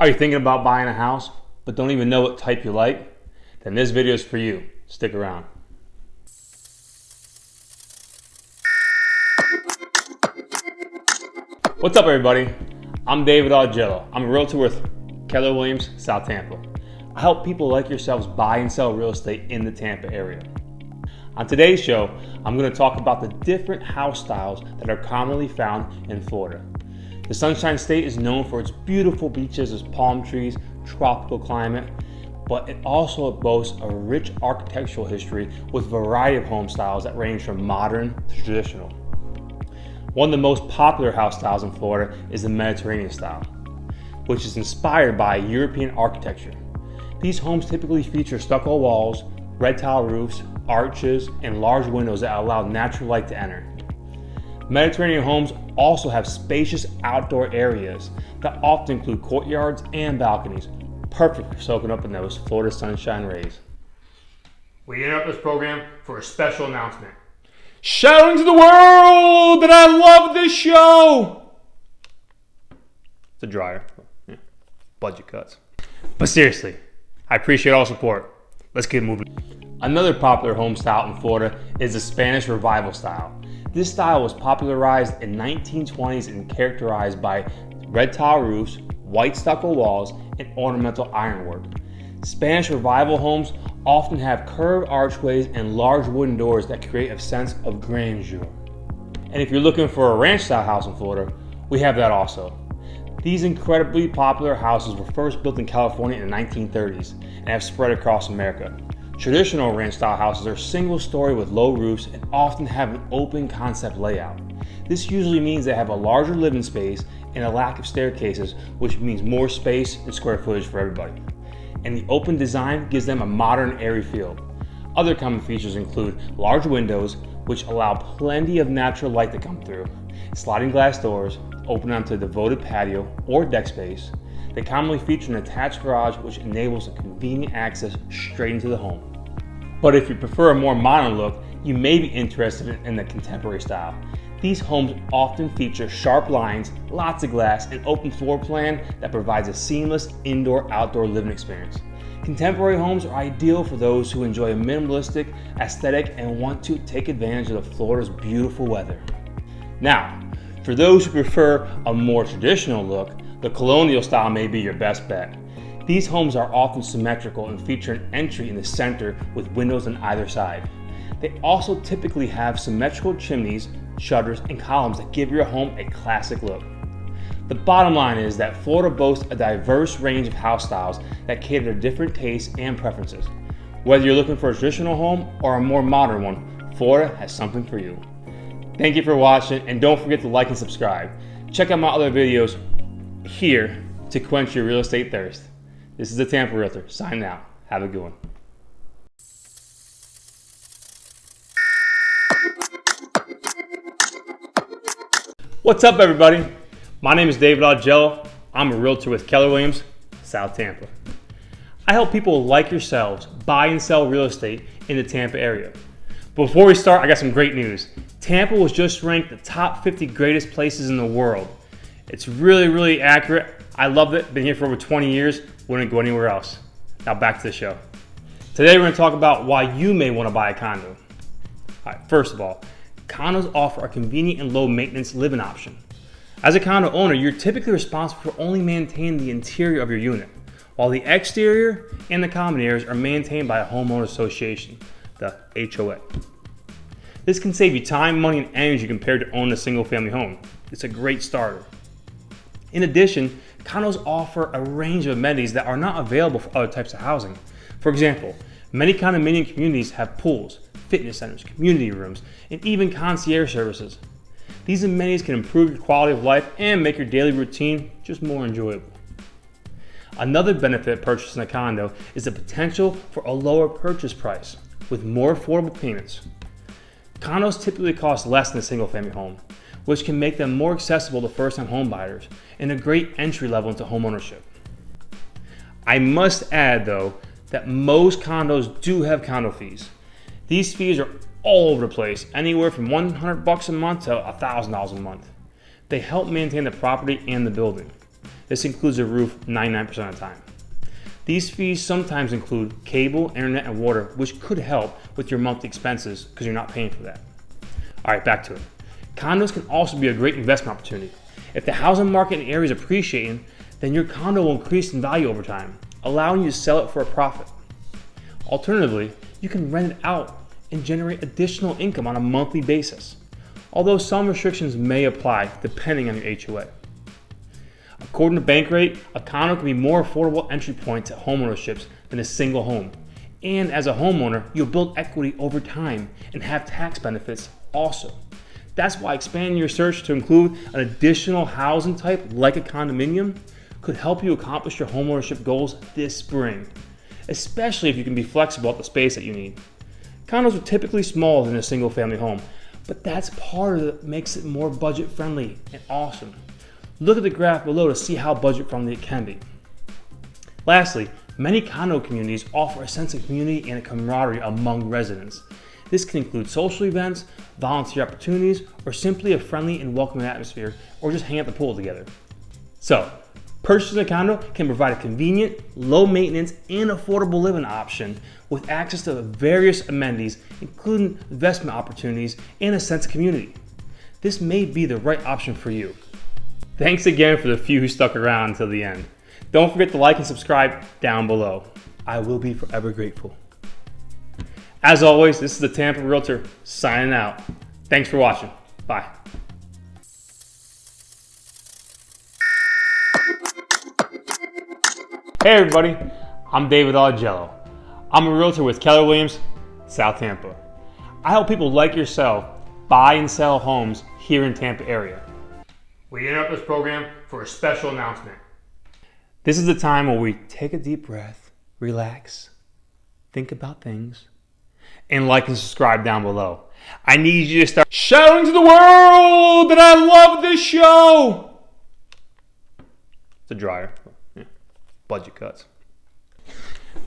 Are you thinking about buying a house, but don't even know what type you like? Then this video is for you. Stick around. What's up, everybody? I'm David Augello. I'm a realtor with Keller Williams, South Tampa. I help people like yourselves buy and sell real estate in the Tampa area. On today's show, I'm going to talk about the different house styles that are commonly found in Florida. The Sunshine State is known for its beautiful beaches as palm trees, tropical climate, but it also boasts a rich architectural history with a variety of home styles that range from modern to traditional. One of the most popular house styles in Florida is the Mediterranean style, which is inspired by European architecture. These homes typically feature stucco walls, red tile roofs, arches, and large windows that allow natural light to enter. Mediterranean homes also have spacious outdoor areas that often include courtyards and balconies, perfect for soaking up in those Florida sunshine rays. We interrupt this program for a special announcement. Shouting to the world that I love this show! It's a dryer. Yeah. Budget cuts. But seriously, I appreciate all support. Let's get moving. Another popular home style in Florida is the Spanish Revival style. This style was popularized in 1920s and characterized by red tile roofs, white stucco walls, and ornamental ironwork. Spanish Revival homes often have curved archways and large wooden doors that create a sense of grandeur. And if you're looking for a ranch style house in Florida, we have that also. These incredibly popular houses were first built in California in the 1930s and have spread across America. Traditional ranch style houses are single story with low roofs and often have an open concept layout. This usually means they have a larger living space and a lack of staircases, which means more space and square footage for everybody. And the open design gives them a modern, airy feel. Other common features include large windows, which allow plenty of natural light to come through, sliding glass doors, open onto a devoted patio or deck space. They commonly feature an attached garage, which enables a convenient access straight into the home. But if you prefer a more modern look, you may be interested in the contemporary style. These homes often feature sharp lines, lots of glass, and open floor plan that provides a seamless indoor-outdoor living experience. Contemporary homes are ideal for those who enjoy a minimalistic aesthetic and want to take advantage of Florida's beautiful weather. Now, for those who prefer a more traditional look, the colonial style may be your best bet. These homes are often symmetrical and feature an entry in the center with windows on either side. They also typically have symmetrical chimneys, shutters, and columns that give your home a classic look. The bottom line is that Florida boasts a diverse range of house styles that cater to different tastes and preferences. Whether you're looking for a traditional home or a more modern one, Florida has something for you. Thank you for watching, and don't forget to like and subscribe. Check out my other videos here to quench your real estate thirst. This is the Tampa Realtor, signing out. Have a good one. What's up, everybody? My name is David Augello. I'm a realtor with Keller Williams, South Tampa. I help people like yourselves buy and sell real estate in the Tampa area. Before we start, I got some great news. Tampa was just ranked the top 50 greatest places in the world. It's really accurate. I loved it. Been here for over 20 years. Wouldn't go anywhere else. Now back to the show. Today we're going to talk about why you may want to buy a condo. All right, first of all, condos offer a convenient and low maintenance living option. As a condo owner, you're typically responsible for only maintaining the interior of your unit, while the exterior and the common areas are maintained by a homeowner association, the HOA. This can save you time, money, and energy compared to owning a single family home. It's a great starter. In addition, condos offer a range of amenities that are not available for other types of housing. For example, many condominium communities have pools, fitness centers, community rooms, and even concierge services. These amenities can improve your quality of life and make your daily routine just more enjoyable. Another benefit of purchasing a condo is the potential for a lower purchase price with more affordable payments. Condos typically cost less than a single family home, which can make them more accessible to first-time home buyers and a great entry level into homeownership. I must add, though, that most condos do have condo fees. These fees are all over the place, anywhere from $100 a month to $1,000 a month. They help maintain the property and the building. This includes a roof 99% of the time. These fees sometimes include cable, internet, and water, which could help with your monthly expenses because you're not paying for that. All right, back to it. Condos can also be a great investment opportunity. If the housing market in the area is appreciating, then your condo will increase in value over time, allowing you to sell it for a profit. Alternatively, you can rent it out and generate additional income on a monthly basis, although some restrictions may apply depending on your HOA. According to Bankrate, a condo can be more affordable entry point to homeownership than a single home. And as a homeowner, you'll build equity over time and have tax benefits also. That's why expanding your search to include an additional housing type like a condominium could help you accomplish your homeownership goals this spring, especially if you can be flexible at the space that you need. Condos are typically smaller than a single family home, but that's part of what makes it more budget friendly and awesome. Look at the graph below to see how budget friendly it can be. Lastly, many condo communities offer a sense of community and a camaraderie among residents. This can include social events, volunteer opportunities, or simply a friendly and welcoming atmosphere, or just hang at the pool together. So, purchasing a condo can provide a convenient, low maintenance, and affordable living option with access to various amenities, including investment opportunities and a sense of community. This may be the right option for you. Thanks again for the few who stuck around until the end. Don't forget to like and subscribe down below. I will be forever grateful. As always, this is the Tampa Realtor signing out. Thanks for watching. Bye. Hey everybody, I'm David Augello. I'm a realtor with Keller Williams, South Tampa. I help people like yourself buy and sell homes here in Tampa area. We interrupt this program for a special announcement. This is the time where we take a deep breath, relax, think about things, and like and subscribe down below. I need you to start shouting to the world that I love this show. It's a dryer. Yeah. Budget cuts.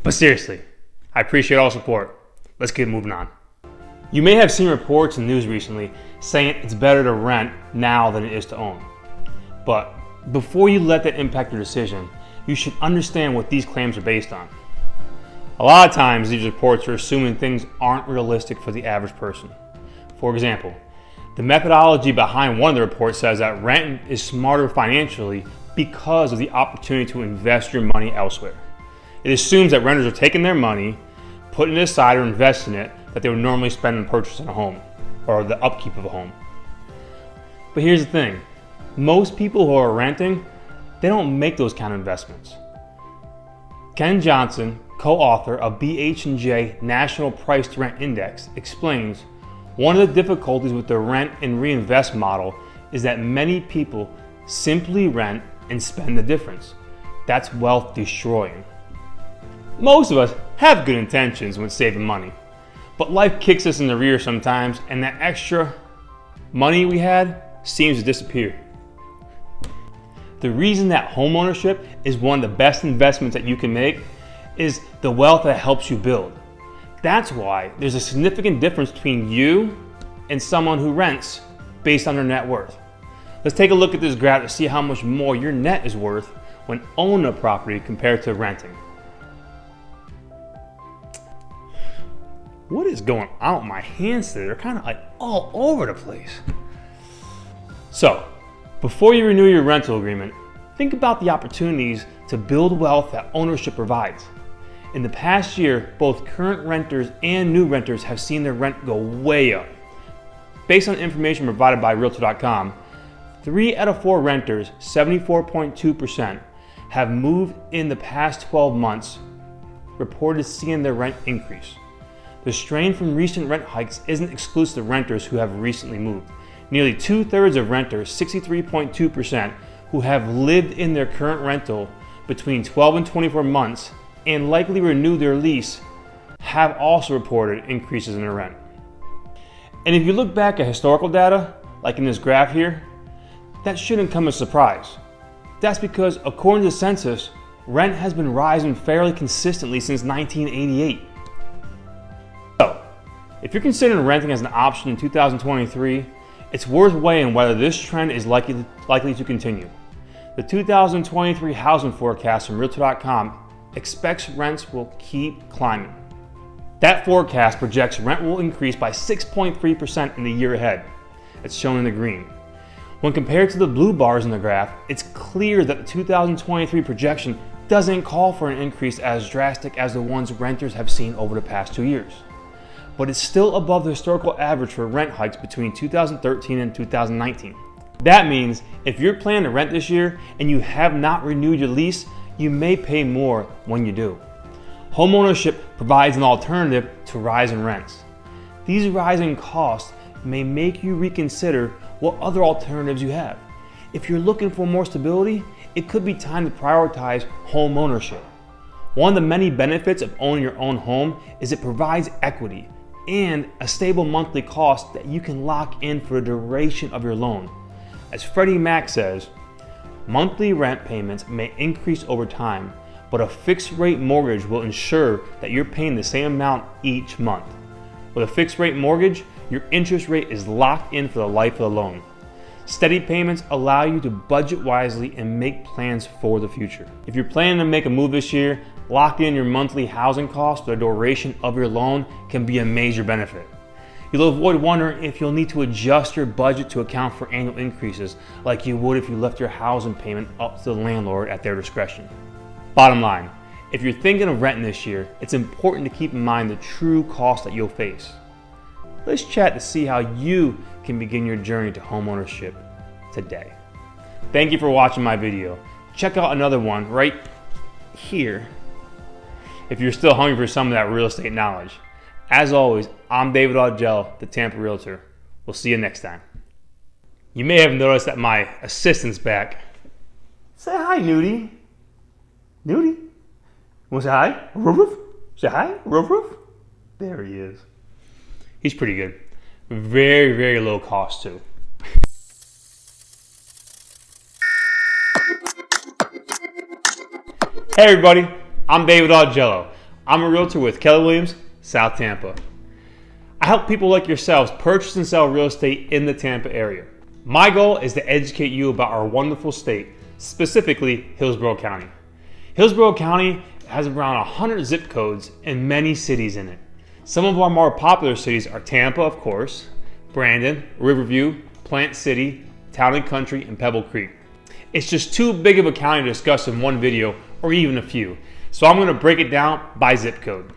But seriously, I appreciate all support. Let's get moving on. You may have seen reports in the news recently saying it's better to rent now than it is to own. But before you let that impact your decision, you should understand what these claims are based on. A lot of times these reports are assuming things aren't realistic for the average person. For example, the methodology behind one of the reports says that rent is smarter financially because of the opportunity to invest your money elsewhere. It assumes that renters are taking their money, putting it aside or investing it that they would normally spend on purchasing a home or the upkeep of a home. But here's the thing, most people who are renting, they don't make those kind of investments. Ken Johnson, co-author of BH&J National Price to Rent Index, explains one of the difficulties with the rent and reinvest model is that many people simply rent and spend the difference. That's wealth destroying. Most of us have good intentions when saving money, but life kicks us in the rear sometimes and that extra money we had seems to disappear. The reason that homeownership is one of the best investments that you can make is the wealth that helps you build. That's why there's a significant difference between you and someone who rents based on their net worth. Let's take a look at this graph to see how much more your net is worth when owning a property compared to renting. What is going on with my hands today? They're kind of like all over the place. So, before you renew your rental agreement, think about the opportunities to build wealth that ownership provides. In the past year, both current renters and new renters have seen their rent go way up. Based on information provided by Realtor.com, 3 out of 4 renters, 74.2%, have moved in the past 12 months, reported seeing their rent increase. The strain from recent rent hikes isn't exclusive to renters who have recently moved. Nearly 2/3 of renters, 63.2%, who have lived in their current rental between 12 and 24 months and likely renew their lease have also reported increases in their rent. And if you look back at historical data, like in this graph here, that shouldn't come as a surprise. That's because according to the census, rent has been rising fairly consistently since 1988. So, if you're considering renting as an option in 2023, it's worth weighing whether this trend is likely to continue. The 2023 housing forecast from Realtor.com expects rents will keep climbing. That forecast projects rent will increase by 6.3% in the year ahead. It's shown in the green. When compared to the blue bars in the graph, it's clear that the 2023 projection doesn't call for an increase as drastic as the ones renters have seen over the past 2 years. But it's still above the historical average for rent hikes between 2013 and 2019. That means if you're planning to rent this year and you have not renewed your lease, you may pay more when you do. Homeownership provides an alternative to rising rents. These rising costs may make you reconsider what other alternatives you have. If you're looking for more stability, it could be time to prioritize home ownership. One of the many benefits of owning your own home is it provides equity and a stable monthly cost that you can lock in for the duration of your loan. As Freddie Mac says, monthly rent payments may increase over time, but a fixed rate mortgage will ensure that you're paying the same amount each month. With a fixed rate mortgage, your interest rate is locked in for the life of the loan. Steady payments allow you to budget wisely and make plans for the future. If you're planning to make a move this year, lock in your monthly housing costs for the duration of your loan can be a major benefit. You'll avoid wondering if you'll need to adjust your budget to account for annual increases like you would if you left your housing payment up to the landlord at their discretion. Bottom line, if you're thinking of renting this year, it's important to keep in mind the true cost that you'll face. Let's chat to see how you can begin your journey to homeownership today. Thank you for watching my video. Check out another one right here if you're still hungry for some of that real estate knowledge. As always, I'm David Augello, the Tampa Realtor. We'll see you next time. You may have noticed that my assistant's back. Say hi, Nudie. Nudie? Want to say hi? Roof roof? Say hi? Roof roof? There he is. He's pretty good. Very, very low cost too. Hey everybody, I'm David Augello. I'm a realtor with Keller Williams, South Tampa. I help people like yourselves purchase and sell real estate in the Tampa area. My goal is to educate you about our wonderful state, specifically Hillsborough County. Hillsborough County has around 100 zip codes and many cities in it. Some of our more popular cities are Tampa, of course, Brandon, Riverview, Plant City, Town and Country, and Pebble Creek. It's just too big of a county to discuss in one video or even a few, so I'm going to break it down by zip code.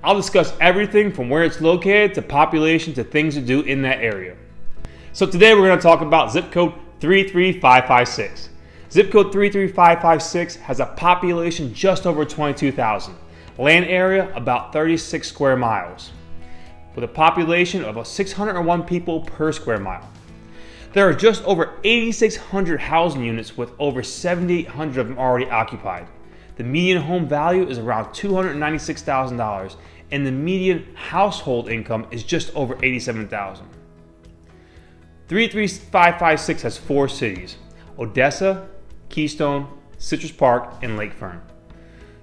I'll discuss everything from where it's located to population to things to do in that area. So today we're going to talk about zip code 33556. Zip code 33556 has a population just over 22,000. Land area about 36 square miles, with a population of 601 people per square mile. There are just over 8,600 housing units with over 7,800 of them already occupied. The median home value is around $296,000 and the median household income is just over $87,000. 33556 has 4 cities: Odessa, Keystone, Citrus Park, and Lake Fern.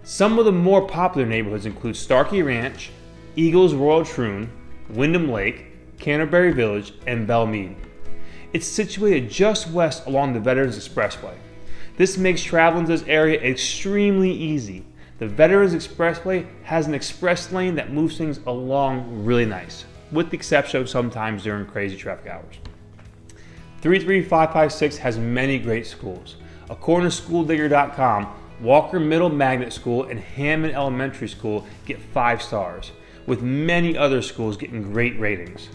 Some of the more popular neighborhoods include Starkey Ranch, Eagles Royal Troon, Wyndham Lake, Canterbury Village, and Belmead. It's situated just west along the Veterans Expressway. This makes traveling to this area extremely easy. The Veterans Expressway has an express lane that moves things along really nice, with the exception of sometimes during crazy traffic hours. 33556 has many great schools. According to SchoolDigger.com, Walker Middle Magnet School and Hammond Elementary School get 5 stars, with many other schools getting great ratings.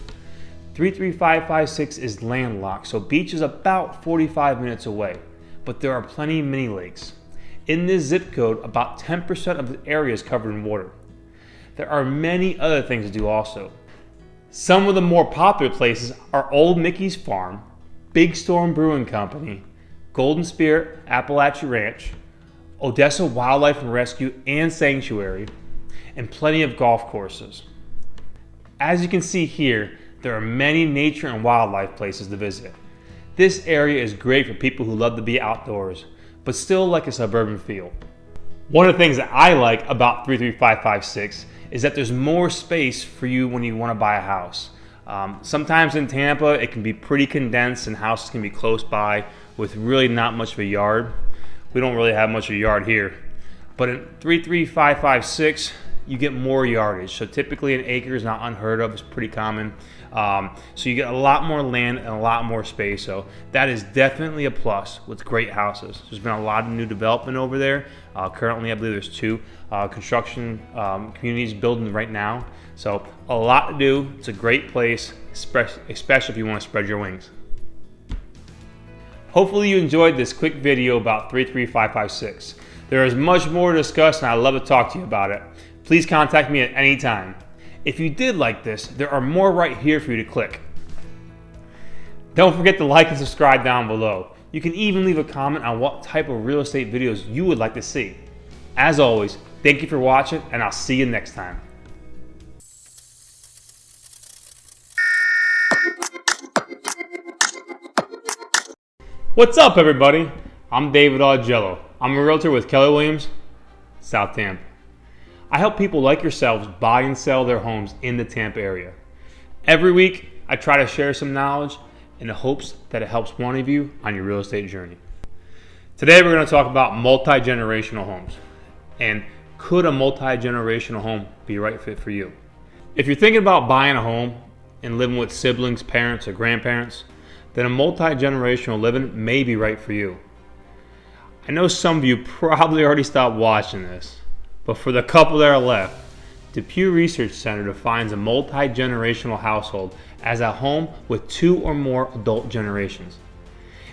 33556 is landlocked, so beach is about 45 minutes away, but there are plenty of mini lakes. In this zip code, about 10% of the area is covered in water. There are many other things to do also. Some of the more popular places are Old Mickey's Farm, Big Storm Brewing Company, Golden Spirit Appalachia Ranch, Odessa Wildlife and Rescue and Sanctuary, and plenty of golf courses. As you can see here, there are many nature and wildlife places to visit. This area is great for people who love to be outdoors, but still like a suburban feel. One of the things that I like about 33556 is that there's more space for you when you want to buy a house. Sometimes in Tampa, it can be pretty condensed and houses can be close by with really not much of a yard. We don't really have much of a yard here. But in 33556, you get more yardage. So typically an acre is not unheard of, it's pretty common. So you get a lot more land and a lot more space. So that is definitely a plus with great houses. There's been a lot of new development over there. Currently, I believe there's 2 construction communities building right now. So a lot to do. It's a great place, especially if you want to spread your wings. Hopefully you enjoyed this quick video about 33556. There is much more to discuss and I'd love to talk to you about it. Please contact me at any time. If you did like this, there are more right here for you to click. Don't forget to like and subscribe down below. You can even leave a comment on what type of real estate videos you would like to see. As always, thank you for watching and I'll see you next time. What's up, everybody? I'm David Augello. I'm a realtor with Keller Williams, South Tampa. I help people like yourselves buy and sell their homes in the Tampa area. Every week, I try to share some knowledge in the hopes that it helps one of you on your real estate journey. Today, we're going to talk about multi-generational homes. And could a multi-generational home be a right fit for you? If you're thinking about buying a home and living with siblings, parents, or grandparents, then a multi-generational living may be right for you. I know some of you probably already stopped watching this, but for the couple that are left, the Pew Research Center defines a multi-generational household as a home with 2 or more adult generations.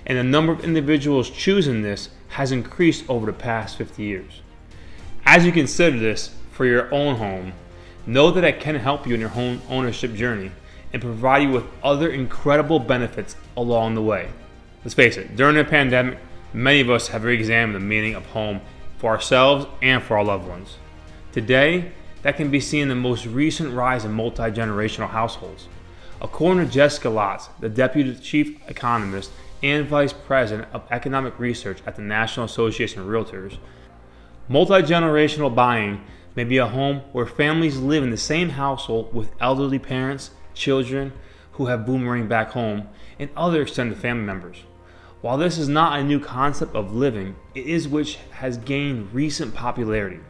And the number of individuals choosing this has increased over the past 50 years. As you consider this for your own home, know that it can help you in your home ownership journey and provide you with other incredible benefits along the way. Let's face it, during the pandemic, many of us have re-examined the meaning of home for ourselves and for our loved ones. Today, that can be seen in the most recent rise in multi-generational households. According to Jessica Lotz, the Deputy Chief Economist and Vice President of Economic Research at the National Association of Realtors, multi-generational buying may be a home where families live in the same household with elderly parents, children who have boomerang back home, and other extended family members. While this is not a new concept of living, it is which has gained recent popularity.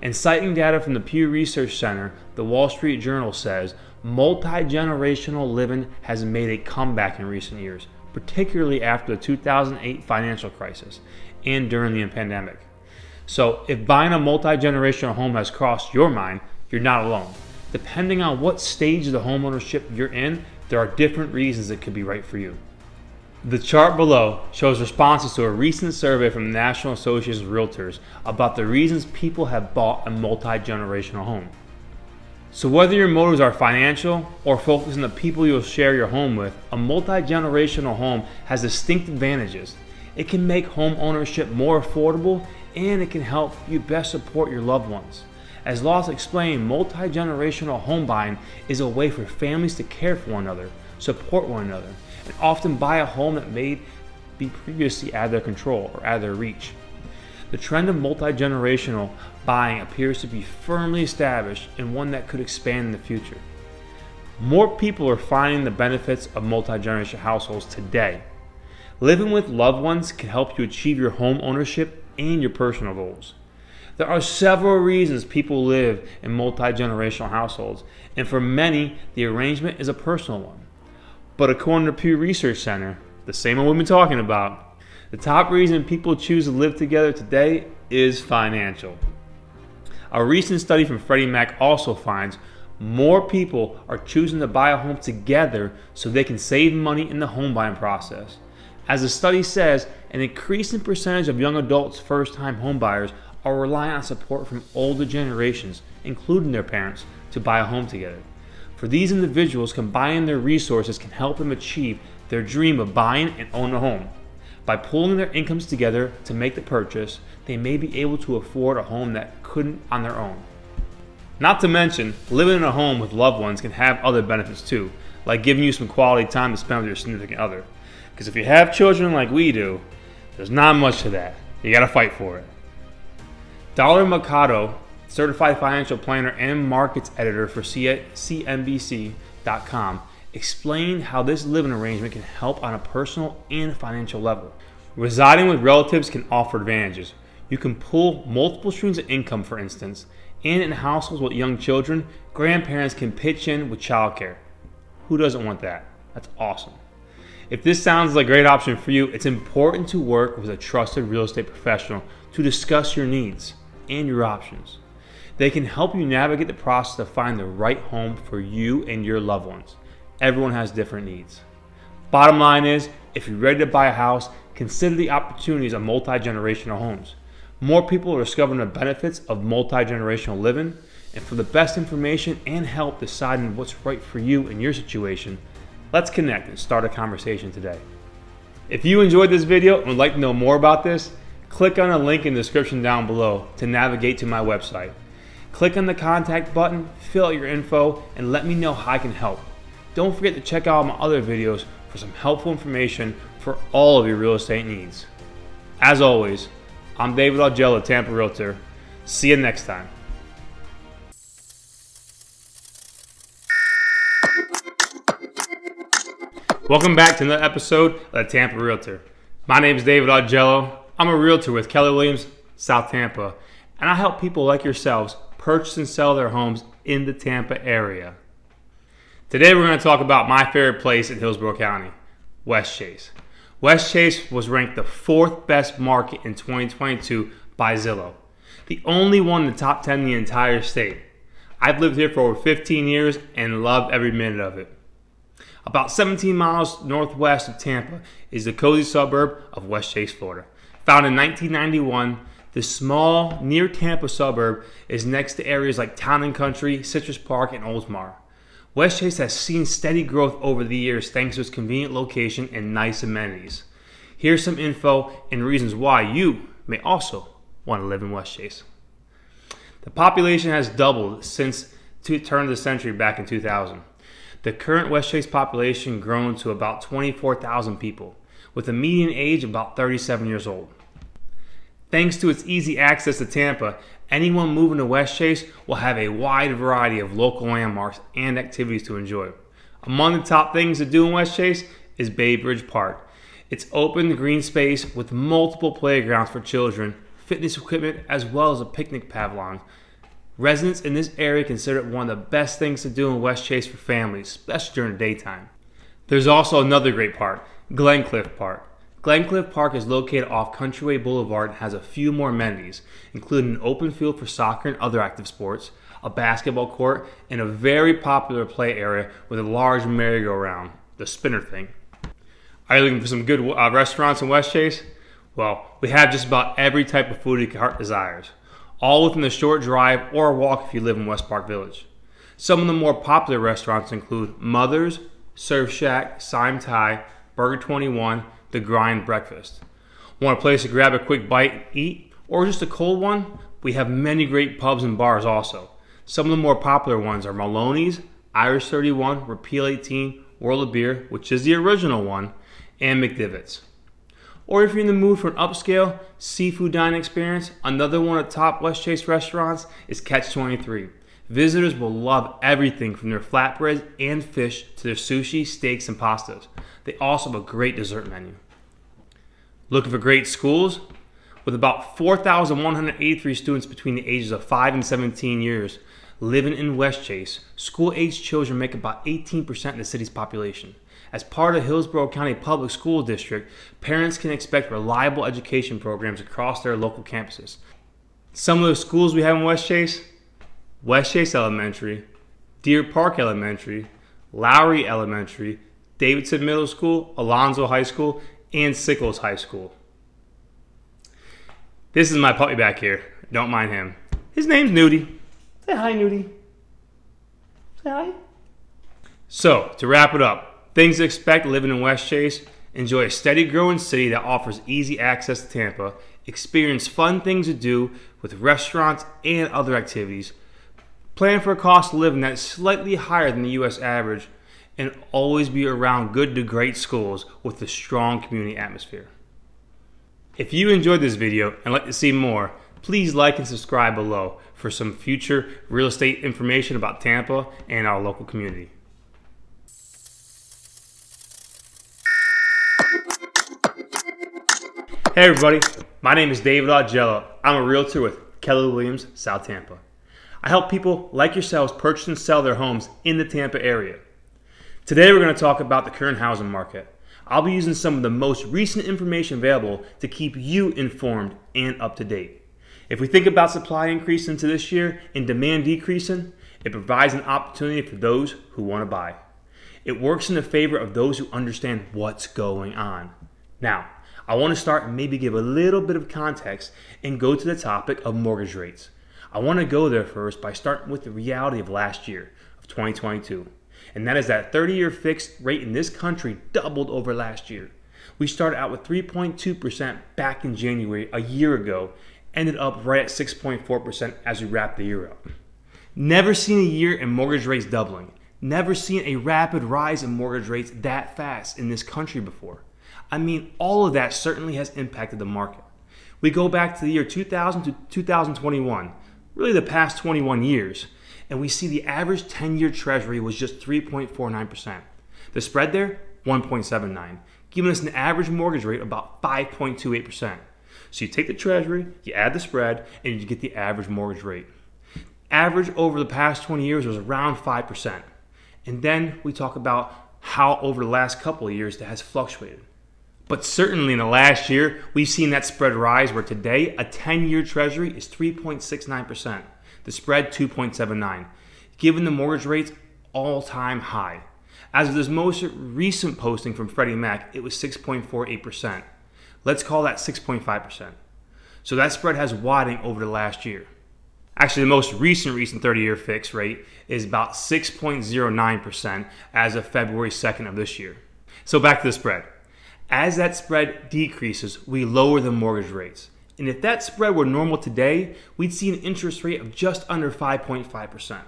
And citing data from the Pew Research Center, the Wall Street Journal says multi-generational living has made a comeback in recent years, particularly after the 2008 financial crisis and during the pandemic. So if buying a multi-generational home has crossed your mind, you're not alone. Depending on what stage of the homeownership you're in, there are different reasons it could be right for you. The chart below shows responses to a recent survey from the National Association of Realtors about the reasons people have bought a multi-generational home. So whether your motives are financial or focused on the people you'll share your home with, a multi-generational home has distinct advantages. It can make home ownership more affordable and it can help you best support your loved ones. As Loss explained, multi-generational home buying is a way for families to care for one another, support one another, and often buy a home that may be previously out of their control or out of their reach. The trend of multi-generational buying appears to be firmly established and one that could expand in the future. More people are finding the benefits of multi-generational households today. Living with loved ones can help you achieve your home ownership and your personal goals. There are several reasons people live in multi-generational households, and for many, the arrangement is a personal one. But according to Pew Research Center, the same one we've been talking about, the top reason people choose to live together today is financial. A recent study from Freddie Mac also finds more people are choosing to buy a home together so they can save money in the home buying process. As the study says, an increasing percentage of young adults first-time home buyers are relying on support from older generations, including their parents, to buy a home together. For these individuals, combining their resources can help them achieve their dream of buying and owning a home. By pooling their incomes together to make the purchase, they may be able to afford a home that couldn't on their own. Not to mention, living in a home with loved ones can have other benefits too, like giving you some quality time to spend with your significant other. Because if you have children like we do, there's not much to that. You gotta fight for it. Dollar Mercado, certified financial planner and markets editor for CNBC.com, explain how this living arrangement can help on a personal and financial level. Residing with relatives can offer advantages. You can pull multiple streams of income, for instance, and in households with young children, grandparents can pitch in with childcare. Who doesn't want that? That's awesome. If this sounds like a great option for you, it's important to work with a trusted real estate professional to discuss your needs and your options. They can help you navigate the process to find the right home for you and your loved ones. Everyone has different needs. Bottom line is, if you're ready to buy a house, consider the opportunities of multi-generational homes. More people are discovering the benefits of multi-generational living, and for the best information and help deciding what's right for you in your situation, let's connect and start a conversation today. If you enjoyed this video and would like to know more about this, click on a link in the description down below to navigate to my website. Click on the contact button, fill out your info, and let me know how I can help. Don't forget to check out my other videos for some helpful information for all of your real estate needs. As always, I'm David Augello, Tampa Realtor. See you next time. Welcome back to another episode of the Tampa Realtor. My name is David Augello. I'm a realtor with Keller Williams, South Tampa, and I help people like yourselves purchase and sell their homes in the Tampa area. Today we're going to talk about my favorite place in Hillsborough County, West Chase. West Chase was ranked the 4th best market in 2022 by Zillow, the only one in the top 10 in the entire state. I've lived here for over 15 years and love every minute of it. About 17 miles northwest of Tampa is the cozy suburb of West Chase, Florida. Founded in 1991, this small, near Tampa suburb is next to areas like Town and Country, Citrus Park, and Oldsmar. West Chase has seen steady growth over the years thanks to its convenient location and nice amenities. Here's some info and reasons why you may also want to live in West Chase. The population has doubled since the turn of the century back in 2000. The current West Chase population grown to about 24,000 people, with a median age of about 37 years old. Thanks to its easy access to Tampa, anyone moving to West Chase will have a wide variety of local landmarks and activities to enjoy. Among the top things to do in West Chase is Bay Bridge Park. It's open green space with multiple playgrounds for children, fitness equipment, as well as a picnic pavilion. Residents in this area consider it one of the best things to do in West Chase for families, especially during the daytime. There's also another great park, Glencliff Park. Glencliff Park is located off Countryway Boulevard and has a few more amenities, including an open field for soccer and other active sports, a basketball court, and a very popular play area with a large merry-go-round, the spinner thing. Are you looking for some good restaurants in West Chase? Well, we have just about every type of food your heart desires, all within a short drive or a walk if you live in West Park Village. Some of the more popular restaurants include Mother's, Surf Shack, Sime Thai, Burger 21, The Grind Breakfast. Want a place to grab a quick bite and eat, or just a cold one? We have many great pubs and bars also. Some of the more popular ones are Maloney's, Irish 31, Repeal 18, World of Beer, which is the original one, and McDivitt's. Or if you're in the mood for an upscale seafood dining experience, another one of the top West Chase restaurants is Catch 23. Visitors will love everything from their flatbreads and fish to their sushi, steaks, and pastas. They also have a great dessert menu. Looking for great schools? With about 4,183 students between the ages of 5 and 17 years living in West Chase, school-aged children make about 18% of the city's population. As part of Hillsborough County Public School District, parents can expect reliable education programs across their local campuses. Some of the schools we have in West Chase Elementary, Deer Park Elementary, Lowry Elementary, Davidson Middle School, Alonzo High School, and Sickles High School. This is my puppy back here. Don't mind him. His name's Nudie. Say hi, Nudie. Say hi. So, to wrap it up, things to expect living in West Chase: enjoy a steady growing city that offers easy access to Tampa, experience fun things to do with restaurants and other activities, plan for a cost of living that's slightly higher than the U.S. average, and always be around good to great schools with a strong community atmosphere. If you enjoyed this video and like to see more, please like and subscribe below for some future real estate information about Tampa and our local community. Hey everybody, my name is David Augello. I'm a realtor with Keller Williams, South Tampa. I help people like yourselves purchase and sell their homes in the Tampa area. Today we're going to talk about the current housing market. I'll be using some of the most recent information available to keep you informed and up to date. If we think about supply increasing into this year and demand decreasing, it provides an opportunity for those who want to buy. It works in the favor of those who understand what's going on. Now, I want to start and maybe give a little bit of context and go to the topic of mortgage rates. I want to go there first by starting with the reality of last year, of 2022. And that is that 30-year fixed rate in this country doubled over last year. We started out with 3.2% back in January a year ago, ended up right at 6.4% as we wrapped the year up. Never seen a year in mortgage rates doubling. Never seen a rapid rise in mortgage rates that fast in this country before. I mean, all of that certainly has impacted the market. We go back to the year 2000 to 2021, really the past 21 years, and we see the average 10-year treasury was just 3.49%. The spread there, 1.79, giving us an average mortgage rate of about 5.28%. So you take the treasury, you add the spread, and you get the average mortgage rate. Average over the past 20 years was around 5%. And then we talk about how over the last couple of years that has fluctuated. But certainly in the last year, we've seen that spread rise where today a 10-year treasury is 3.69%. The spread 2.79, giving the mortgage rates all-time high. As of this most recent posting from Freddie Mac, it was 6.48%. Let's call that 6.5%. So that spread has widened over the last year. Actually, the most recent 30-year fixed rate is about 6.09% as of February 2nd of this year. So back to the spread. As that spread decreases, we lower the mortgage rates. And if that spread were normal today, we'd see an interest rate of just under 5.5%.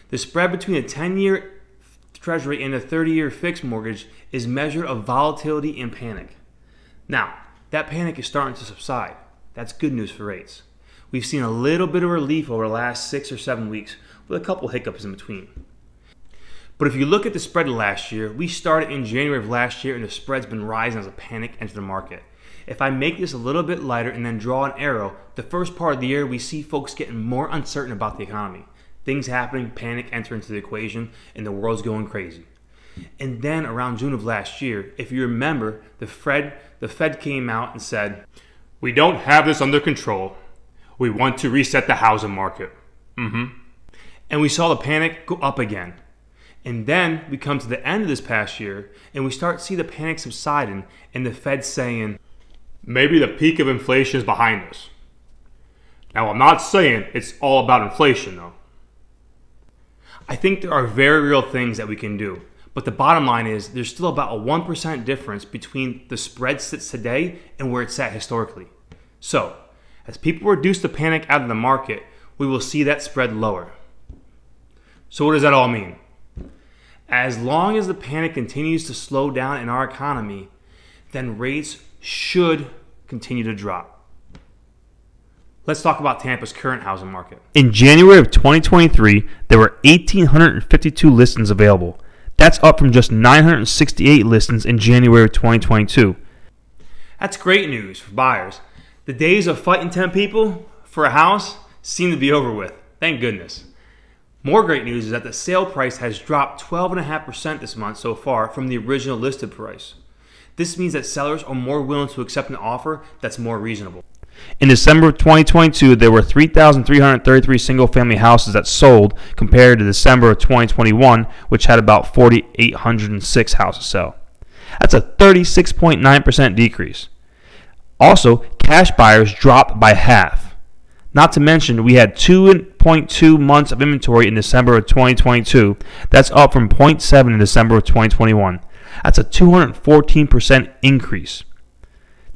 The spread between a 10-year treasury and a 30-year fixed mortgage is measure of volatility and panic. Now, that panic is starting to subside. That's good news for rates. We've seen a little bit of relief over the last 6 or 7 weeks with a couple hiccups in between. But if you look at the spread of last year, we started in January of last year and the spread's been rising as a panic entered the market. If I make this a little bit lighter and then draw an arrow, the first part of the year we see folks getting more uncertain about the economy. Things happening, panic enter into the equation, and the world's going crazy. And then around June of last year, if you remember, the Fed came out and said, "We don't have this under control. We want to reset the housing market." And we saw the panic go up again. And then we come to the end of this past year and we start to see the panic subsiding and the Fed saying, "Maybe the peak of inflation is behind us." Now, I'm not saying it's all about inflation though. I think there are very real things that we can do. But the bottom line is there's still about a 1% difference between the spread sits today and where it's at historically. So, as people reduce the panic out of the market, we will see that spread lower. So what does that all mean? As long as the panic continues to slow down in our economy, then rates should continue to drop. Let's talk about Tampa's current housing market. In January of 2023, there were 1,852 listings available. That's up from just 968 listings in January of 2022. That's great news for buyers. The days of fighting 10 people for a house seem to be over with. Thank goodness. More great news is that the sale price has dropped 12.5% this month so far from the original listed price. This means that sellers are more willing to accept an offer that's more reasonable. In December of 2022, there were 3,333 single-family houses that sold compared to December of 2021, which had about 4,806 houses sell. That's a 36.9% decrease. Also, cash buyers dropped by half. Not to mention, we had 2.2 months of inventory in December of 2022. That's up from 0.7 in December of 2021. That's a 214% increase.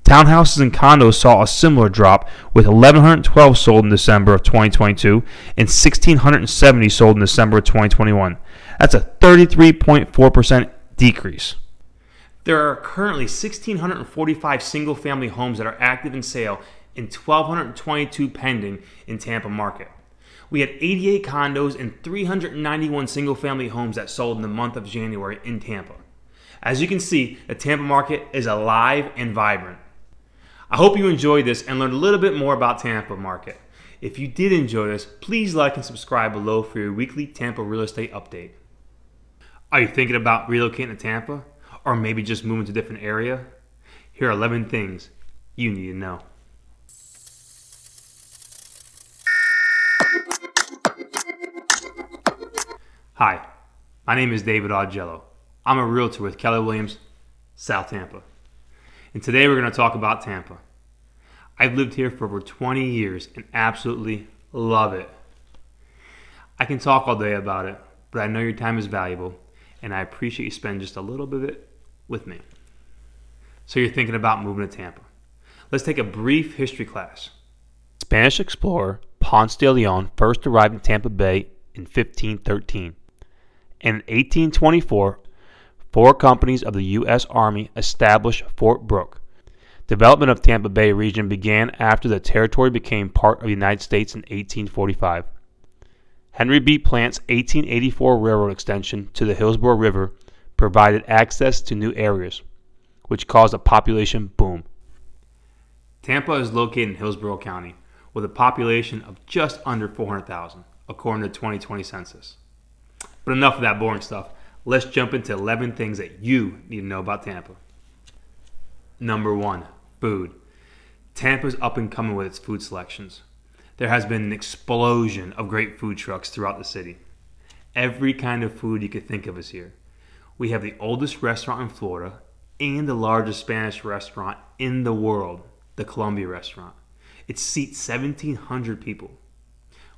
Townhouses and condos saw a similar drop, with 1,112 sold in December of 2022 and 1,670 sold in December of 2021. That's a 33.4% decrease. There are currently 1,645 single-family homes that are active in sale and 1,222 pending in Tampa market. We had 88 condos and 391 single-family homes that sold in the month of January in Tampa. As you can see, the Tampa market is alive and vibrant. I hope you enjoyed this and learned a little bit more about Tampa market. If you did enjoy this, please like and subscribe below for your weekly Tampa real estate update. Are you thinking about relocating to Tampa? Or maybe just moving to a different area? Here are 11 things you need to know. Hi, my name is David Augello. I'm a realtor with Keller Williams, South Tampa. And today we're going to talk about Tampa. I've lived here for over 20 years and absolutely love it. I can talk all day about it, but I know your time is valuable and I appreciate you spending just a little bit of it with me. So you're thinking about moving to Tampa. Let's take a brief history class. Spanish explorer Ponce de Leon first arrived in Tampa Bay in 1513. And in 1824, 4 companies of the U.S. Army established Fort Brooke. Development of Tampa Bay region began after the territory became part of the United States in 1845. Henry B. Plant's 1884 railroad extension to the Hillsborough River provided access to new areas, which caused a population boom. Tampa is located in Hillsborough County, with a population of just under 400,000, according to the 2020 census. But enough of that boring stuff. Let's jump into 11 things that you need to know about Tampa. Number 1, food. Tampa's up and coming with its food selections. There has been an explosion of great food trucks throughout the city. Every kind of food you could think of is here. We have the oldest restaurant in Florida and the largest Spanish restaurant in the world, the Columbia Restaurant. It seats 1,700 people.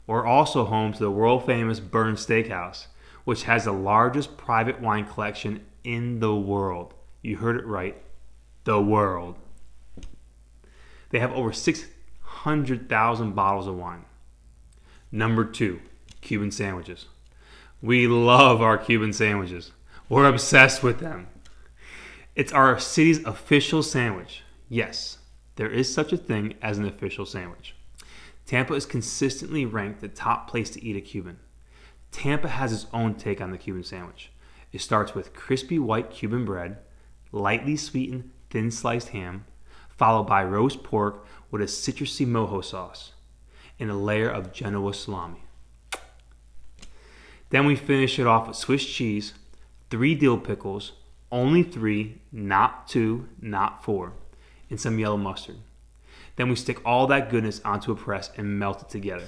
We're also home to the world-famous Burns Steakhouse, which has the largest private wine collection in the world. You heard it right, the world. They have over 600,000 bottles of wine. Number 2, Cuban sandwiches. We love our Cuban sandwiches. We're obsessed with them. It's our city's official sandwich. Yes, there is such a thing as an official sandwich. Tampa is consistently ranked the top place to eat a Cuban. Tampa has its own take on the Cuban sandwich. It starts with crispy white Cuban bread, lightly sweetened thin sliced ham, followed by roast pork with a citrusy mojo sauce, and a layer of Genoa salami. Then we finish it off with Swiss cheese, 3 dill pickles, only 3, not 2, not 4, and some yellow mustard. Then we stick all that goodness onto a press and melt it together.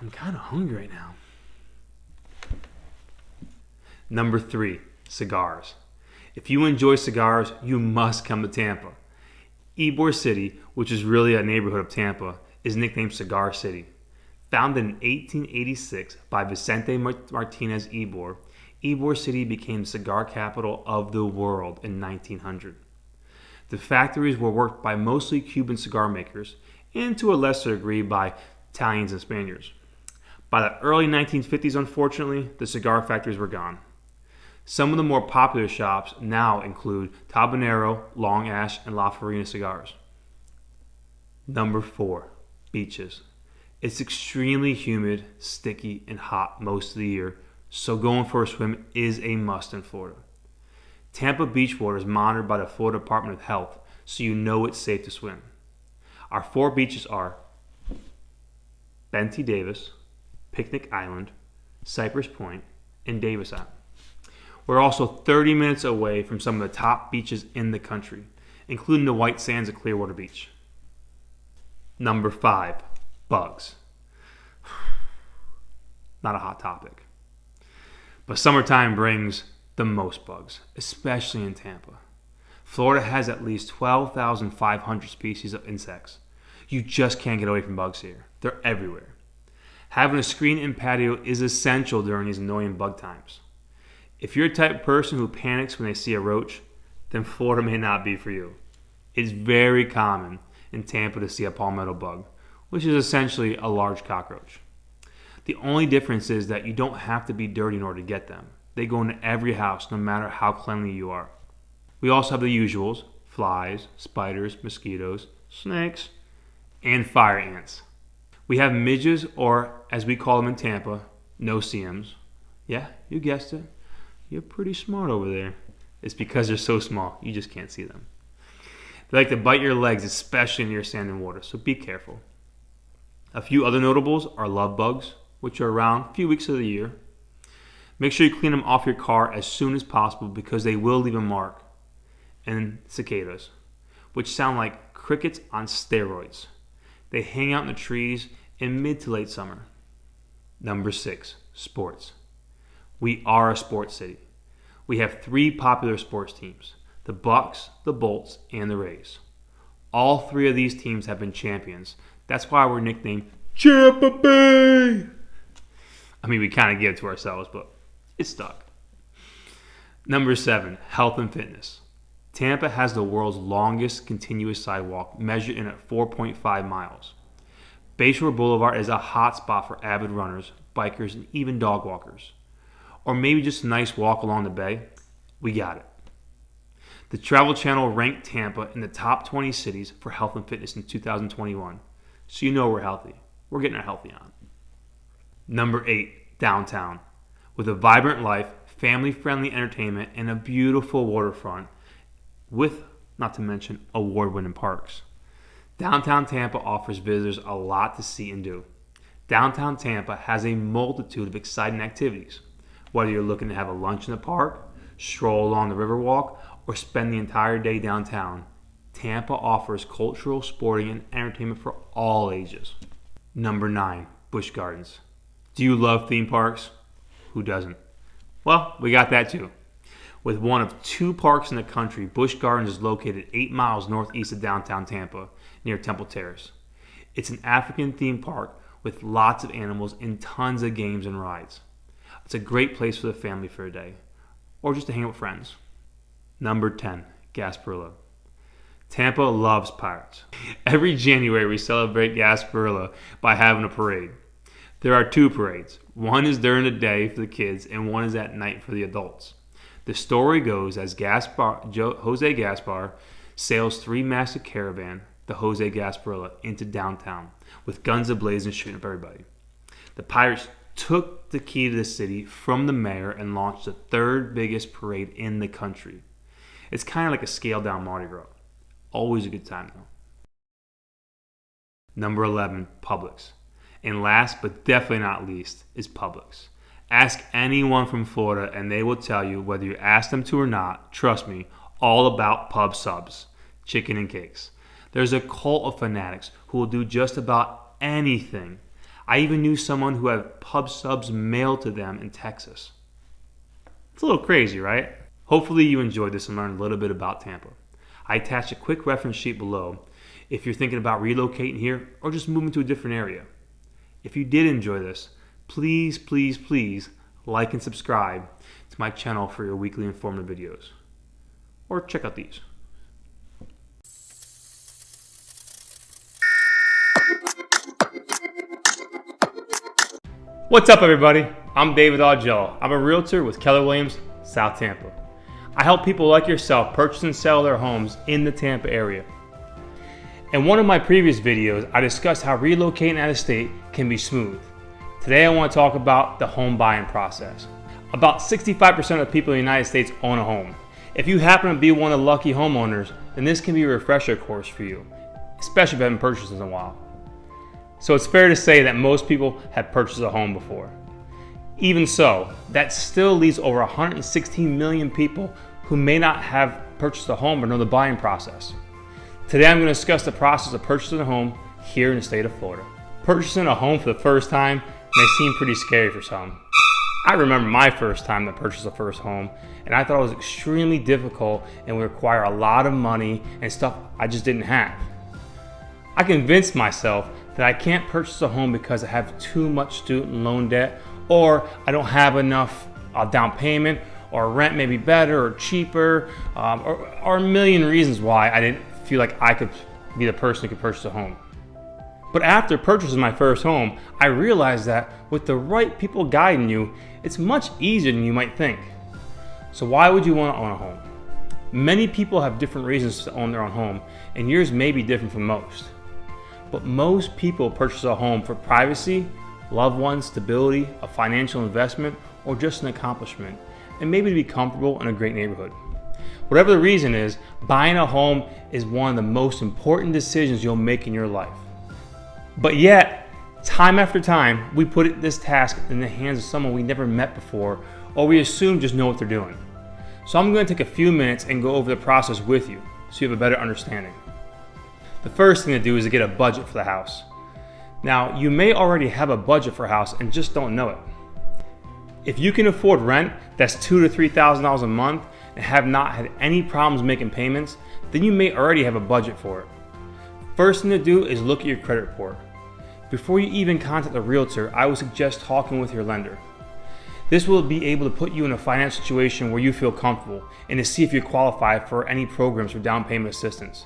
I'm kind of hungry right now. Number 3, cigars. If you enjoy cigars, you must come to Tampa. Ybor City, which is really a neighborhood of Tampa, is nicknamed Cigar City. Founded in 1886 by Vicente Martinez Ybor, Ybor City became the cigar capital of the world in 1900. The factories were worked by mostly Cuban cigar makers and to a lesser degree by Italians and Spaniards. By the early 1950s, unfortunately, the cigar factories were gone. Some of the more popular shops now include Tabanero, Long Ash, and La Farina cigars. Number 4, beaches. It's extremely humid, sticky, and hot most of the year, so going for a swim is a must in Florida. Tampa beach water is monitored by the Florida Department of Health, so you know it's safe to swim. Our 4 beaches are Benty Davis, Picnic Island, Cypress Point, and Davis Island. We're also 30 minutes away from some of the top beaches in the country, including the white sands of Clearwater Beach. Number 5, bugs. Not a hot topic. But summertime brings the most bugs, especially in Tampa. Florida has at least 12,500 species of insects. You just can't get away from bugs here. They're everywhere. Having a screen-in patio is essential during these annoying bug times. If you're a type of person who panics when they see a roach, then Florida may not be for you. It's very common in Tampa to see a palmetto bug, which is essentially a large cockroach. The only difference is that you don't have to be dirty in order to get them. They go into every house, no matter how cleanly you are. We also have the usuals: flies, spiders, mosquitoes, snakes, and fire ants. We have midges, or as we call them in Tampa, no-see-ums. Yeah, you guessed it. You're pretty smart over there. It's because they're so small, you just can't see them. They like to bite your legs, especially near sand and water, so be careful. A few other notables are love bugs, which are around a few weeks of the year. Make sure you clean them off your car as soon as possible because they will leave a mark. And cicadas, which sound like crickets on steroids. They hang out in the trees in mid to late summer. Number 6, sports. We are a sports city. We have 3 popular sports teams, the Bucks, the Bolts, and the Rays. All 3 of these teams have been champions. That's why we're nicknamed Champa Bay. I mean, we kind of give it to ourselves, but it's stuck. Number 7, health and fitness. Tampa has the world's longest continuous sidewalk, measured in at 4.5 miles. Bayshore Boulevard is a hot spot for avid runners, bikers, and even dog walkers. Or maybe just a nice walk along the bay. We got it. The Travel Channel ranked Tampa in the top 20 cities for health and fitness in 2021. So you know we're healthy. We're getting our healthy on. Number 8, downtown. With a vibrant life, family-friendly entertainment, and a beautiful waterfront, with, not to mention, award-winning parks. Downtown Tampa offers visitors a lot to see and do. Downtown Tampa has a multitude of exciting activities. Whether you're looking to have a lunch in the park, stroll along the Riverwalk, or spend the entire day downtown, Tampa offers cultural, sporting, and entertainment for all ages. Number 9, Busch Gardens. Do you love theme parks? Who doesn't? Well, we got that too. With one of 2 parks in the country, Busch Gardens is located 8 miles northeast of downtown Tampa, near Temple Terrace. It's an African themed park with lots of animals and tons of games and rides. It's a great place for the family for a day, or just to hang out with friends. Number 10, Gasparilla. Tampa loves pirates. Every January we celebrate Gasparilla by having a parade. There are 2 parades. One is during the day for the kids and one is at night for the adults. The story goes as Jose Gaspar sails 3-masted caravan, the Jose Gasparilla, into downtown with guns ablaze and shooting up everybody. The pirates took the key to the city from the mayor and launched the 3rd biggest parade in the country. It's kind of like a scaled-down Mardi Gras. Always a good time, though. Number 11, Publix. And last but definitely not least is Publix. Ask anyone from Florida and they will tell you, whether you ask them to or not, trust me, all about pub subs, chicken and cakes. There's a cult of fanatics who will do just about anything. I even knew someone who had pub subs mailed to them in Texas. It's a little crazy, right? Hopefully you enjoyed this and learned a little bit about Tampa. I attached a quick reference sheet below if you're thinking about relocating here or just moving to a different area. If you did enjoy this, please, please, please like and subscribe to my channel for your weekly informative videos. Or check out these. What's up, everybody? I'm David Augello. I'm a realtor with Keller Williams, South Tampa. I help people like yourself purchase and sell their homes in the Tampa area. In one of my previous videos, I discussed how relocating out of state can be smooth. Today I want to talk about the home buying process. About 65% of people in the United States own a home. If you happen to be one of the lucky homeowners, then this can be a refresher course for you, especially if you haven't purchased in a while. So it's fair to say that most people have purchased a home before. Even so, that still leaves over 116 million people who may not have purchased a home or know the buying process. Today I'm going to discuss the process of purchasing a home here in the state of Florida. Purchasing a home for the first time may seem pretty scary for some. I remember my first time to purchase a first home, and I thought it was extremely difficult and would require a lot of money and stuff I just didn't have. I convinced myself that I can't purchase a home because I have too much student loan debt, or I don't have enough down payment, or rent may be better or cheaper, or a million reasons why I didn't feel like I could be the person who could purchase a home. But after purchasing my first home, I realized that with the right people guiding you, it's much easier than you might think. So why would you want to own a home? Many people have different reasons to own their own home, and yours may be different from most. But most people purchase a home for privacy, loved ones, stability, a financial investment, or just an accomplishment, and maybe to be comfortable in a great neighborhood. Whatever the reason is, buying a home is one of the most important decisions you'll make in your life. But yet, time after time, we put this task in the hands of someone we never met before, or we assume just know what they're doing. So I'm going to take a few minutes and go over the process with you so you have a better understanding. The first thing to do is to get a budget for the house. Now, you may already have a budget for a house and just don't know it. If you can afford rent that's $2,000 to $3,000 a month and have not had any problems making payments, then you may already have a budget for it. First thing to do is look at your credit report. Before you even contact a realtor, I would suggest talking with your lender. This will be able to put you in a financial situation where you feel comfortable and to see if you qualify for any programs for down payment assistance.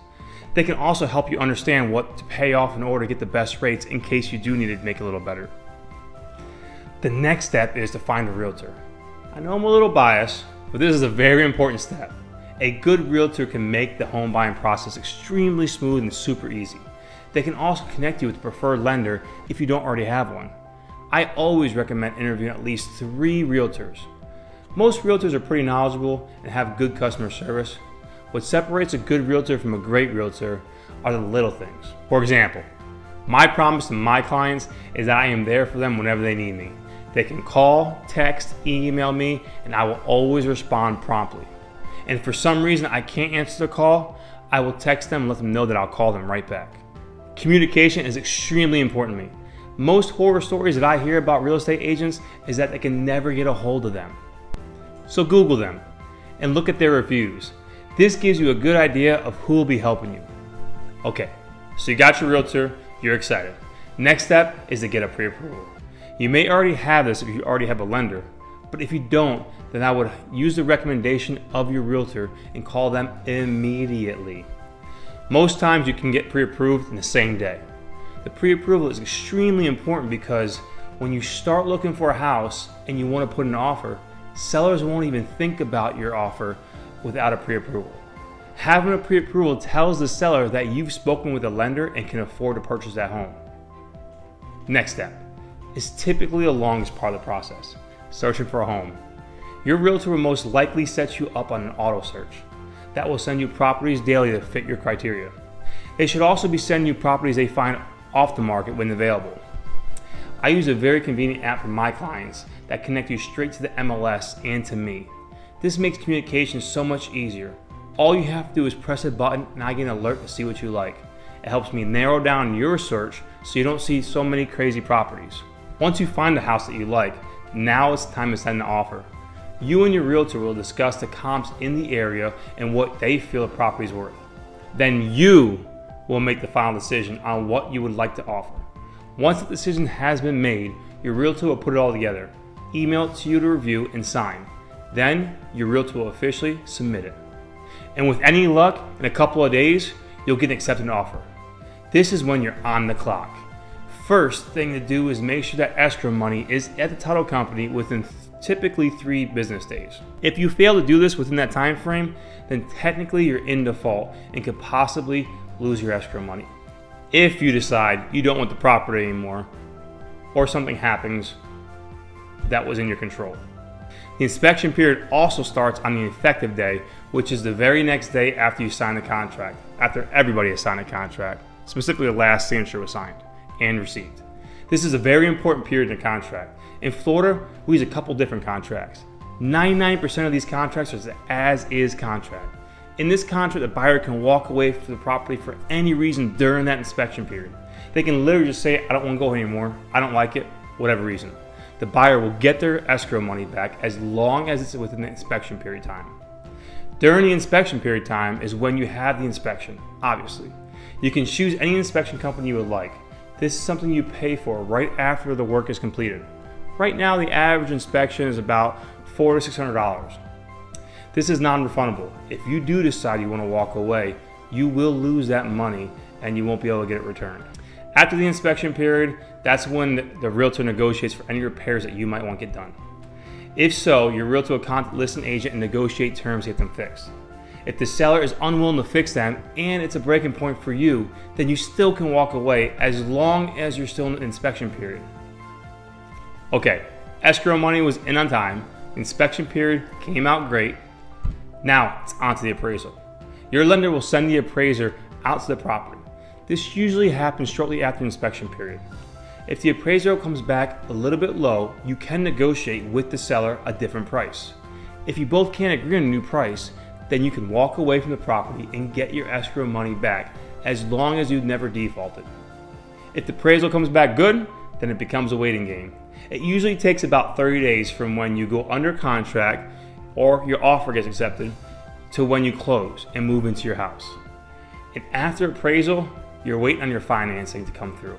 They can also help you understand what to pay off in order to get the best rates in case you do need to make it a little better. The next step is to find a realtor. I know I'm a little biased, but this is a very important step. A good realtor can make the home buying process extremely smooth and super easy. They can also connect you with a preferred lender if you don't already have one. I always recommend interviewing at least 3 realtors. Most realtors are pretty knowledgeable and have good customer service. What separates a good realtor from a great realtor are the little things. For example, my promise to my clients is that I am there for them whenever they need me. They can call, text, email me, and I will always respond promptly. And if for some reason I can't answer the call, I will text them and let them know that I'll call them right back. Communication is extremely important to me. Most horror stories that I hear about real estate agents is that they can never get a hold of them. So Google them and look at their reviews. This gives you a good idea of who will be helping you. Okay, so you got your realtor, you're excited. Next step is to get a pre-approval. You may already have this if you already have a lender, but if you don't, then I would use the recommendation of your realtor and call them immediately. Most times you can get pre-approved in the same day. The pre-approval is extremely important because when you start looking for a house and you want to put an offer, sellers won't even think about your offer without a pre-approval. Having a pre-approval tells the seller that you've spoken with a lender and can afford to purchase that home. Next step is typically the longest part of the process, searching for a home. Your realtor will most likely set you up on an auto search that will send you properties daily that fit your criteria. They should also be sending you properties they find off the market when available. I use a very convenient app for my clients that connect you straight to the MLS and to me. This makes communication so much easier. All you have to do is press a button and I get an alert to see what you like. It helps me narrow down your search so you don't see so many crazy properties. Once you find the house that you like, now it's time to send the offer. You and your realtor will discuss the comps in the area and what they feel the property is worth. Then you will make the final decision on what you would like to offer. Once the decision has been made, your realtor will put it all together, email it to you to review and sign. Then your realtor will officially submit it. And with any luck, in a couple of days, you'll get an accepted offer. This is when you're on the clock. First thing to do is make sure that escrow money is at the title company within typically 3 business days. If you fail to do this within that time frame, then technically you're in default and could possibly lose your escrow money. If you decide you don't want the property anymore, or something happens that was in your control. The inspection period also starts on the effective day, which is the very next day after you sign the contract, after everybody has signed a contract, specifically the last signature was signed and received. This is a very important period in a contract. In Florida, we use a couple different contracts. 99% of these contracts are an as-is contract. In this contract, the buyer can walk away from the property for any reason during that inspection period. They can literally just say, I don't want to go anymore, I don't like it, whatever reason. The buyer will get their escrow money back as long as it's within the inspection period time. During the inspection period time is when you have the inspection, obviously. You can choose any inspection company you would like. This is something you pay for right after the work is completed. Right now, the average inspection is about $400 to $600. This is non-refundable. If you do decide you want to walk away, you will lose that money and you won't be able to get it returned. After the inspection period, that's when the realtor negotiates for any repairs that you might want to get done. If so, your realtor will contact the listing agent and negotiate terms to get them fixed. If the seller is unwilling to fix them and it's a breaking point for you, then you still can walk away as long as you're still in the inspection period. Okay, escrow money was in on time, inspection period came out great. Now it's on to the appraisal. Your lender will send the appraiser out to the property. This usually happens shortly after the inspection period. If the appraisal comes back a little bit low, you can negotiate with the seller a different price. If you both can't agree on a new price, then you can walk away from the property and get your escrow money back as long as you've never defaulted. If the appraisal comes back good, then it becomes a waiting game. It usually takes about 30 days from when you go under contract or your offer gets accepted to when you close and move into your house. And after appraisal, you're waiting on your financing to come through.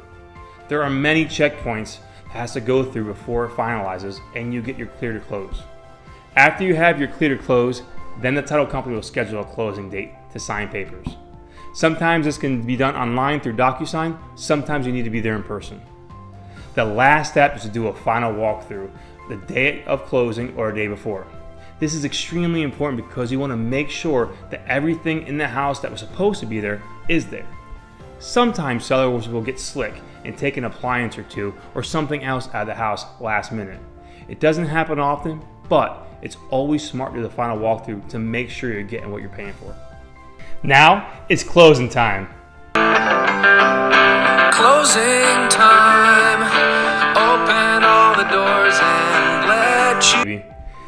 There are many checkpoints that has to go through before it finalizes and you get your clear to close. After you have your clear to close, then the title company will schedule a closing date to sign papers. Sometimes this can be done online through DocuSign, sometimes you need to be there in person. The last step is to do a final walkthrough the day of closing or a day before. This is extremely important because you want to make sure that everything in the house that was supposed to be there is there. Sometimes sellers will get slick and take an appliance or two or something else out of the house last minute. It doesn't happen often, but it's always smart to do the final walkthrough to make sure you're getting what you're paying for. Now it's closing time. Closing time. Open all the doors and let you.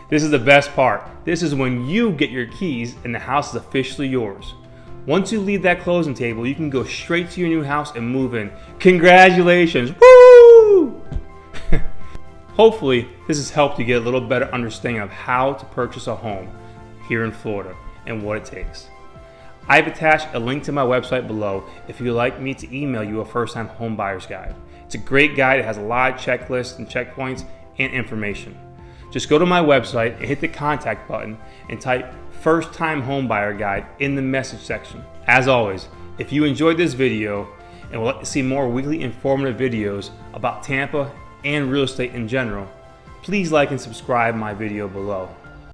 This is the best part. This is when you get your keys and the house is officially yours. Once you leave that closing table, you can go straight to your new house and move in. Congratulations! Woo! Hopefully, this has helped you get a little better understanding of how to purchase a home here in Florida and what it takes. I've attached a link to my website below if you'd like me to email you a first-time home buyer's guide. It's a great guide. It has a lot of checklists and checkpoints and information. Just go to my website and hit the contact button and type First Time Home Buyer Guide in the message section. As always, if you enjoyed this video and would like to see more weekly informative videos about Tampa and real estate in general, please like and subscribe my video below.